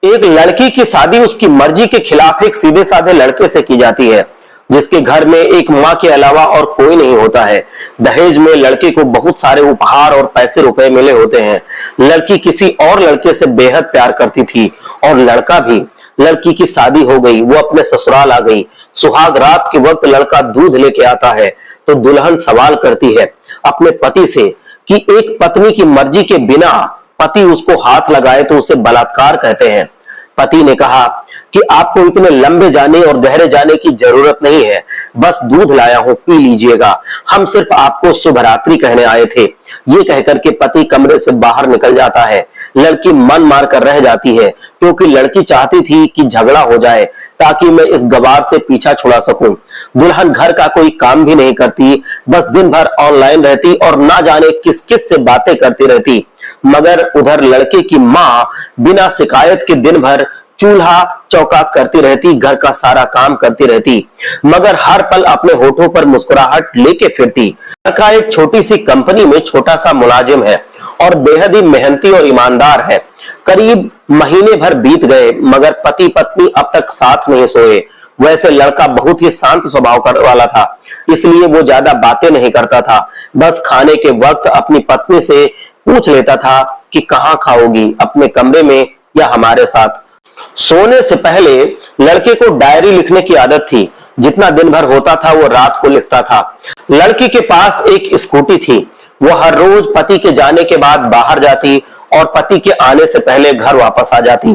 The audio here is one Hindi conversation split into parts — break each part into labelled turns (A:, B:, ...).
A: एक लड़की की शादी उसकी मर्जी के खिलाफ एक सीधे साधे लड़के से की जाती है, जिसके घर में एक माँ के अलावा और कोई नहीं होता है। दहेज में लड़के को बहुत सारे उपहार और पैसे रुपए मिले होते हैं। लड़की किसी और लड़के से बेहद प्यार करती थी और लड़का भी। लड़की की शादी हो गई, वो अपने ससुराल आ गई। सुहाग रात के वक्त लड़का दूध लेके आता है तो दुल्हन सवाल करती है अपने पति से कि एक पत्नी की मर्जी के बिना पति उसको हाथ लगाए तो उसे बलात्कार कहते हैं। पति ने कहा कि आपको इतने लंबे जाने और गहरे जाने की जरूरत नहीं है, बस दूध लाया हूं, पी लीजिएगा, हम सिर्फ आपको शुभ रात्रि कहने आए थे। ये कहकर के पति कमरे से बाहर निकल जाता है। लड़की मन मार कर रह जाती है क्योंकि लड़की चाहती थी कि झगड़ा हो जाए ताकि मैं इस गवार से पीछा छुड़ा सकूं। दुल्हन घर का कोई काम भी नहीं करती, बस दिन भर ऑनलाइन रहती और ना जाने किस किस से बातें करती रहती। मगर उधर लड़के की माँ बिना शिकायत के दिन भर चूल्हा चौका करती रहती, घर का सारा काम करती रहती, मगर हर पल अपने होठों पर मुस्कुराहट लेके फिरती। लड़का एक छोटी सी कंपनी में छोटा सा मुलाजिम है और बेहद ही मेहनती और ईमानदार है। करीब महीने भर बीत गए मगर पति पत्नी अब तक साथ नहीं सोए। वैसे लड़का बहुत ही शांत स्वभाव वाला था, इसलिए वो ज्यादा बातें नहीं करता था। बस खाने के वक्त अपनी पत्नी से पूछ लेता था कि कहाँ खाओगी, अपने कमरे में या हमारे साथ। सोने से पहले लड़के को डायरी लिखने की आदत थी। जितना दिन भर होता था वो रात को लिखता था। लड़की के पास एक स्कूटी थी। वो हर रोज पति के जाने के बाद बाहर जाती और पति के आने से पहले घर वापस आ जाती।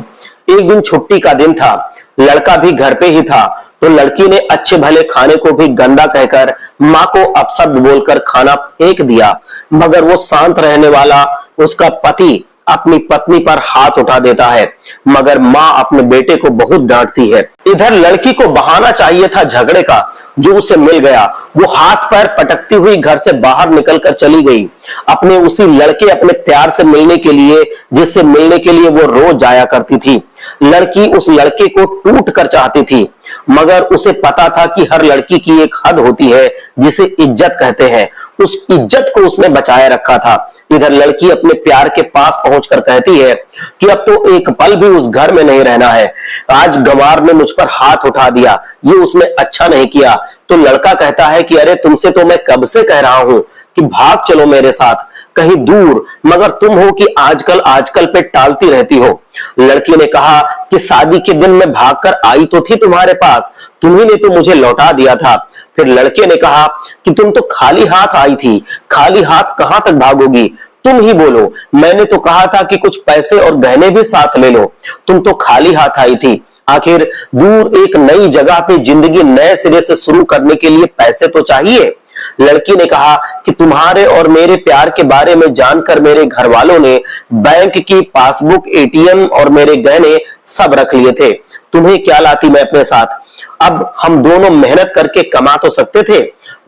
A: एक दिन छुट्टी का दिन था, लड़का भी घर पे ही था, तो लड़की ने अच्छे भले खाने को भी गंदा कहकर माँ को अपशब्द बोलकर खाना फेंक दिया। मगर वो शांत रहने वाला उसका पति अपनी पत्नी पर हाथ उठा देता है, मगर माँ अपने बेटे को बहुत डांटती है। इधर लड़की को बहाना चाहिए था झगड़े का, जो उसे मिल गया। वो हाथ पैर पटकती हुई घर से बाहर निकलकर चली गई, अपने उसी लड़के अपने प्यार से मिलने के लिए, जिससे मिलने के लिए वो रोज जाया करती थी। लड़की उस लड़के को टूट कर चाहती थी, मगर उसे पता था कि हर लड़की की एक हद होती है जिसे इज्जत कहते हैं। उस इज्जत को उसने बचाए रखा था। इधर लड़की अपने प्यार के पास पहुंचकर कहती है कि अब तो एक पल भी उस घर में नहीं रहना है। आज गंवार ने मुझ पर हाथ उठा दिया, ये उसने अच्छा नहीं किया। तो लड़का कहता है कि अरे तुमसे तो मैं कब से कह रहा हूं कि भाग चलो मेरे साथ कहीं दूर, मगर तुम हो कि आजकल पे टालती रहती हो। लड़की ने कहा कि शादी के दिन मैं भागकर आई तो थी तुम्हारे पास, तुम्ही ने तो मुझे लौटा दिया था। फिर लड़के ने कहा कि तुम तो खाली हाथ आई थी, खाली हाथ कहां तक भागोगी, तुम ही बोलो, मैंने तो कहा था कि कुछ पैसे और गहने भी साथ ले लो, तुम तो खाली हाथ आई थी। आखिर दूर एक नई जगह पे जिंदगी नए सिरे से शुरू करने के लिए पैसे तो चाहिए। लड़की ने कहा कि तुम्हारे और मेरे प्यार के बारे में जानकर मेरे घर वालों ने बैंक की पासबुक, एटीएम और मेरे गहने सब रख लिए थे, तुम्हें क्या लाती मैं अपने साथ। अब हम दोनों मेहनत करके कमा तो सकते थे।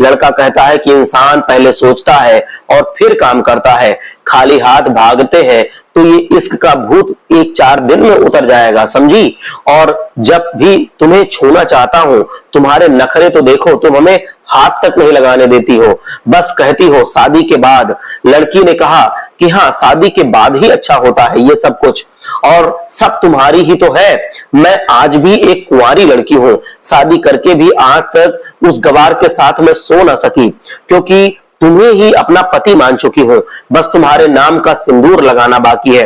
A: लड़का कहता है कि इंसान पहले सोचता है और फिर काम करता है, खाली हाथ भागते हैं तो ये इश्क का भूत 1-4 दिन में उतर जाएगा, समझी। और जब भी तुम्हें छूना चाहता हूं, तुम्हारे नखरे तो देखो, तुम हमें हाथ तक नहीं लगाने देती हो, बस कहती हो शादी के बाद। लड़की ने कहा कि हाँ, शादी के बाद ही अच्छा होता है ये सब कुछ, और सब तुम्हारी ही तो है। मैं आज भी एक कुंवारी लड़की हूं, शादी करके भी आज तक उस गवार के साथ मैं सो ना सकी, क्योंकि तुम्हें ही अपना पति मान चुकी हूं, बस तुम्हारे नाम का सिंदूर लगाना बाकी है।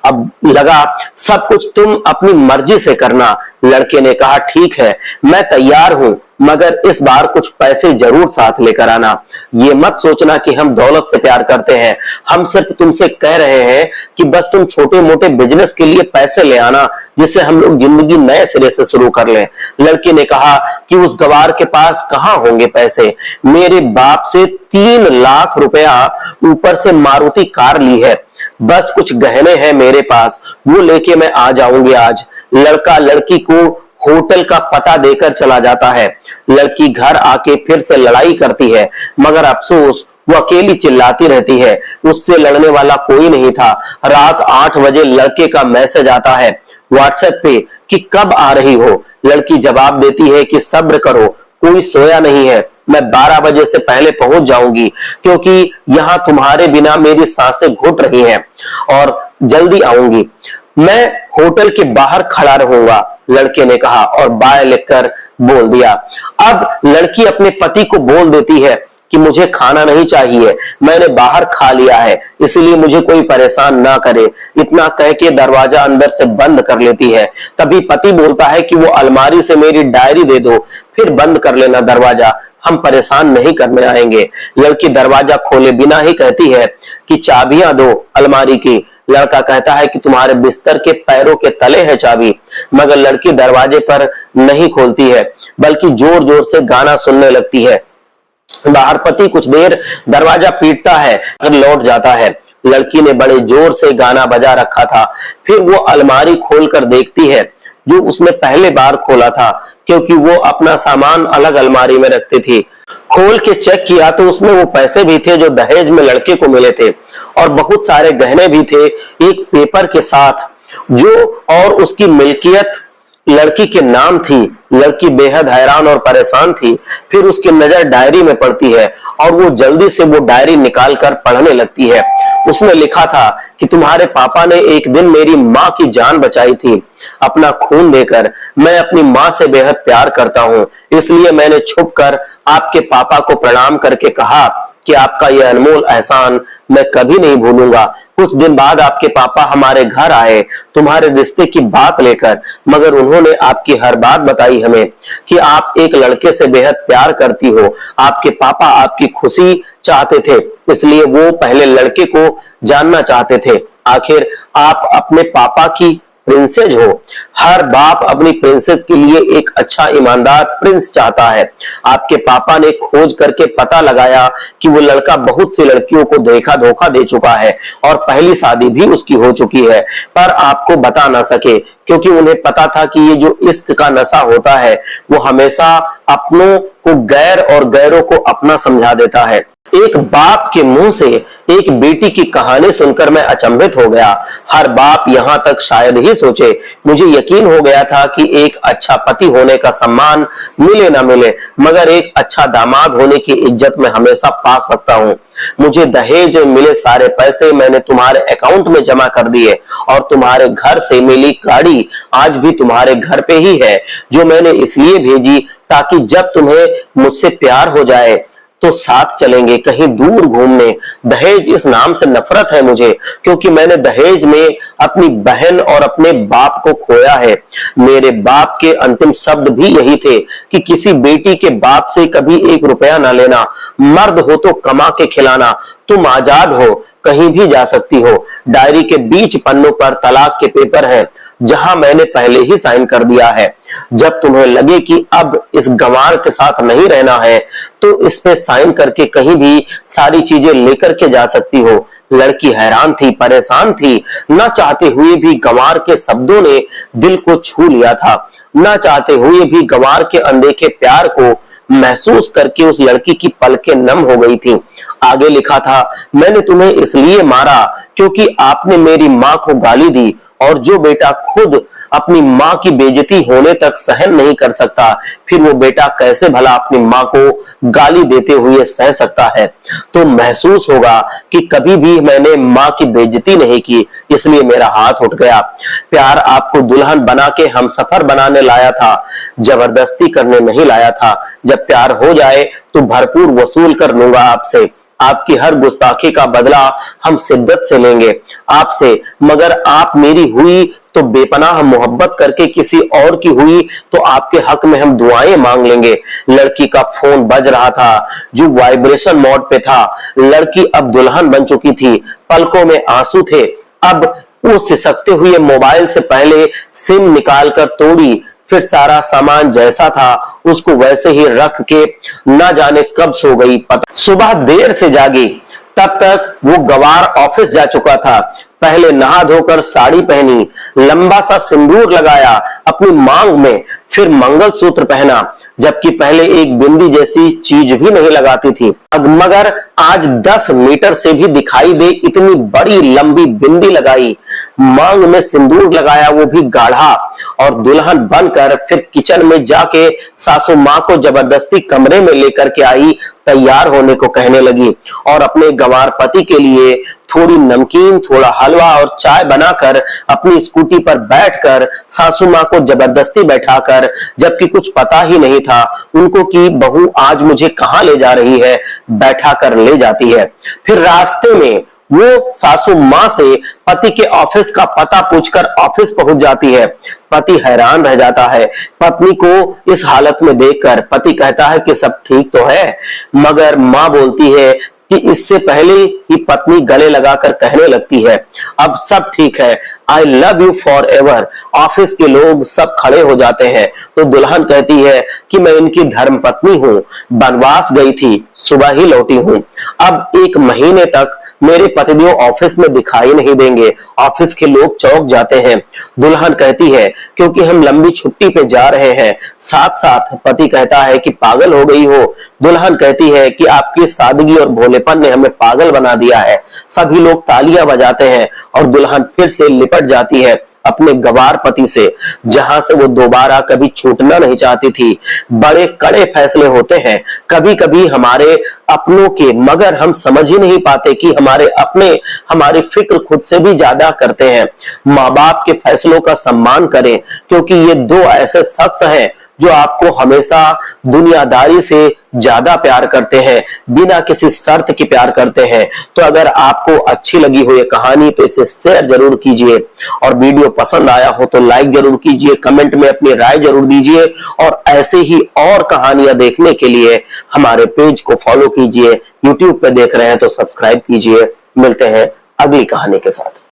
A: अब लगा सब कुछ तुम अपनी मर्जी से करना। लड़के ने कहा ठीक है, मैं तैयार हूं, मगर इस बार कुछ पैसे जरूर साथ लेकर आना। ये मत सोचना कि हम दौलत से प्यार करते हैं, हम सिर्फ तुमसे कह रहे हैं कि बस तुम छोटे मोटे बिजनेस के लिए पैसे ले आना, जिससे हम लोग जिंदगी नए सिरे से शुरू कर लें। लड़की ने कहा कि उस गवार के पास कहां होंगे पैसे, मेरे बाप से 3 लाख रुपया ऊपर से मारुति कार ली है, बस कुछ गहने हैं मेरे पास, वो लेके मैं आ जाऊंगी आज। लड़का लड़की को होटल का पता देकर चला जाता है। लड़की घर आके फिर से लड़ाई करती है, मगर अफसोस वो अकेली चिल्लाती रहती है, उससे लड़ने वाला कोई नहीं था। रात 8 बजे लड़के का मैसेज आता है व्हाट्सएप पे कि कब आ रही हो। लड़की जवाब देती है कि सब्र करो, कोई सोया नहीं है, मैं 12 बजे से पहले पहुंच जाऊंगी, क्योंकि यहां तुम्हारे बिना मेरी सांसें घुट रही हैं और जल्दी आऊंगी। मैं होटल के बाहर खड़ा रहूंगा, लड़के ने कहा और बाय लिखकर बोल दिया। अब लड़की अपने पति को बोल देती है कि मुझे खाना नहीं चाहिए, मैंने बाहर खा लिया है, इसलिए मुझे कोई परेशान ना करे। इतना कह के दरवाजा अंदर से बंद कर लेती है। तभी पति बोलता है कि वो अलमारी से मेरी डायरी दे दो, फिर बंद कर लेना दरवाजा, हम परेशान नहीं करने आएंगे। लड़की दरवाजा खोले बिना ही कहती है कि चाबियां दो अलमारी की। लड़का कहता है कि तुम्हारे बिस्तर के पैरों के तले है चाबी। मगर लड़की दरवाजे पर नहीं खोलती है, बल्कि जोर जोर से गाना सुनने लगती है। बाहर पति कुछ देर दरवाजा पीटता है, फिर लौट जाता है। लड़की ने बड़े जोर से गाना बजा रखा था। फिर वो अलमारी खोलकर देखती है जो उसने पहले बार खोला था, क्योंकि वो अपना सामान अलग अलमारी में रखती थी। खोल के चेक किया तो उसमें वो पैसे भी थे जो दहेज में लड़के को मिले थे, और बहुत सारे गहने भी थे एक पेपर के साथ, जो और उसकी मिल्कियत लड़की के नाम थी। लड़की बेहद हैरान और परेशान थी। फिर उसकी नजर डायरी में पड़ती है और वो जल्दी से वो डायरी निकालकर पढ़ने लगती है। उसमें लिखा था कि तुम्हारे पापा ने एक दिन मेरी माँ की जान बचाई थी, अपना खून देकर। मैं अपनी माँ से बेहद प्यार करता हूँ, इसलिए मैंने छुपकर आपके पापा को प्रणाम करके कहा कि आपका यह अनमोल एहसान मैं कभी नहीं भूलूंगा। कुछ दिन बाद आपके पापा हमारे घर आए तुम्हारे रिश्ते की बात लेकर, मगर उन्होंने आपकी हर बात बताई हमें कि आप एक लड़के से बेहद प्यार करती हो। आपके पापा आपकी खुशी चाहते थे, इसलिए वो पहले लड़के को जानना चाहते थे। आखिर आप अपने पापा की प्रिंसेस हो। हर बाप अपनी प्रिंसेस के लिए एक अच्छा ईमानदार प्रिंस चाहता है। आपके पापा ने खोज करके पता लगाया कि वो लड़का बहुत सी लड़कियों को धोखा दे चुका है और पहली शादी भी उसकी हो चुकी है, पर आपको बता ना सके, क्योंकि उन्हें पता था कि ये जो इश्क का नशा होता है वो हमेशा अपनों को गैर और गैरों को अपना समझा देता है। एक बाप के मुंह से एक बेटी की कहानी सुनकर मैं अचंभित हो गया। हर बाप यहां तक शायद ही सोचे। मुझे यकीन हो गया था कि एक अच्छा पति होने का सम्मान मिले ना मिले, मगर एक अच्छा दामाद होने की इज्जत मैं हमेशा पा सकता हूं। मुझे दहेज में मिले सारे पैसे मैंने तुम्हारे अकाउंट में जमा कर दिए, और तुम्हारे घर से मिली गाड़ी आज भी तुम्हारे घर पे ही है, जो मैंने इसलिए भेजी ताकि जब तुम्हें मुझसे प्यार हो जाए तो साथ चलेंगे कहीं दूर घूमने। दहेज इस नाम से नफरत है मुझे, क्योंकि मैंने दहेज में अपनी बहन और अपने बाप को खोया है। मेरे बाप के अंतिम शब्द भी यही थे कि किसी बेटी के बाप से कभी 1 रुपया ना लेना, मर्द हो तो कमा के खिलाना, तुम आजाद हो, कहीं भी जा सकती हो। डायरी के बीच पन्नों पर तलाक के पेपर हैं, जहां मैंने पहले ही साइन कर दिया है। जब तुम्हें लगे कि अब इस गंवार के साथ नहीं रहना है तो इस पे साइन करके कहीं भी सारी चीजें लेकर के जा सकती हो। लड़की हैरान थी, परेशान थी। न चाहते हुए भी गंवार के शब्दों ने दिल को छू लिया था। न चाहते हुए भी गंवार के अनदेखे प्यार को महसूस करके उस लड़की की पलकें नम हो गई थी। आगे लिखा था, मैंने तुम्हें इसलिए मारा क्योंकि आपने मेरी माँ को गाली दी, और जो बेटा खुद अपनी माँ की बेइज्जती होने तक सहन नहीं कर सकता, फिर वो बेटा कैसे भला अपनी माँ को गाली देते हुए सह सकता है। तो महसूस होगा कि कभी भी मैंने माँ की बेइज्जती नहीं की, इसलिए मेरा हाथ उठ गया। प्यार आपको दुल्हन बना के हम सफर बनाने लाया था, जबरदस्ती करने नहीं लाया था। जब प्यार हो जाए तो भरपूर वसूल कर लूंगा आपसे। आपकी हर गुस्ताखी का बदला हम शिद्दत से लेंगे आपसे, मगर आप मेरी हुई तो बेपनाह मोहब्बत करके किसी और की हुई तो आपके हक में हम दुआएं मांग लेंगे। लड़की का फोन बज रहा था जो वाइब्रेशन मोड पे था। लड़की अब दुल्हन बन चुकी थी, पलकों में आंसू थे। अब वो सिसकते हुए मोबाइल से पहले सिम निकालकर तोड़ी, फिर सारा सामान जैसा था उसको वैसे ही रख के न जाने कब सो गई। सुबह देर से जागी, तब तक वो गवार ऑफिस जा चुका था। पहले नहा धोकर साड़ी पहनी, लंबा सा सिंदूर लगाया अपनी मांग में, फिर मंगलसूत्र पहना, जबकि पहले एक बिंदी जैसी चीज भी नहीं लगाती थी। मगर आज 10 मीटर से भी दिखाई दे इतनी बड़ी लंबी बिंदी लगाई, मांग में सिंदूर लगाया, वो भी गाढ़ा, और दुल्हन बनकर फिर किचन में जाके सासू माँ को जबरदस्ती कमरे में लेकर के आई, तैयार होने को कहने लगी और अपने गंवार पति के लिए थोड़ी नमकीन, थोड़ा हलवा और चाय बनाकर अपनी स्कूटी पर बैठकर सासू माँ को जबरदस्ती बैठाकर, जबकि कुछ पता ही नहीं था उनको कि बहू आज मुझे कहां ले जा रही है, बैठाकर ले जाती है। फिर रास्ते में वो सासू माँ से पति के ऑफिस का पता पूछकर ऑफिस पहुंच जाती है। पति हैरान रह जाता है पत्नी को इस हालत में देखकर। पति कहता है कि सब ठीक तो है, मगर माँ बोलती है कि इससे पहले ही पत्नी गले लगाकर कहने लगती है, अब सब ठीक है, I love you for ever. Office के लोग सब खड़े हो जाते हैं तो दुल्हन कहती है कि मैं इनकी धर्म पत्नी हूं, वनवास गई थी, सुबह ही लौटी हूं, अब 1 महीने तक मेरे पतिदेव ऑफिस में दिखाई नहीं देंगे। ऑफिस के लोग चौंक जाते हैं। दुल्हन कहती है क्योंकि हम लंबी छुट्टी पे जा रहे हैं। साथ साथ पति कहता है कि पागल हो गई हो। दुल्हन कहती है कि आपकी सादगी और भोलेपन ने हमें पागल बना दिया है। सभी लोग तालियां बजाते हैं और दुल्हन फिर से लिपट जाती है अपने गंवार पति से, जहां से वो दोबारा कभी छूटना नहीं चाहती थी। बड़े कड़े फैसले होते हैं कभी कभी हमारे अपनों के, मगर हम समझ ही नहीं पाते कि हमारे अपने हमारी फिक्र खुद से भी ज्यादा करते हैं। माँ बाप के फैसलों का सम्मान करें, क्योंकि ये 2 ऐसे शख्स हैं जो आपको हमेशा दुनियादारी से ज्यादा प्यार करते हैं, बिना किसी शर्त के प्यार करते हैं। तो अगर आपको अच्छी लगी हो ये कहानी तो इसे शेयर जरूर कीजिए, और वीडियो पसंद आया हो तो लाइक जरूर कीजिए, कमेंट में अपनी राय जरूर दीजिए, और ऐसे ही और कहानियां देखने के लिए हमारे पेज को फॉलो कीजिए। यूट्यूब पे देख रहे हैं तो सब्सक्राइब कीजिए। मिलते हैं अगली कहानी के साथ।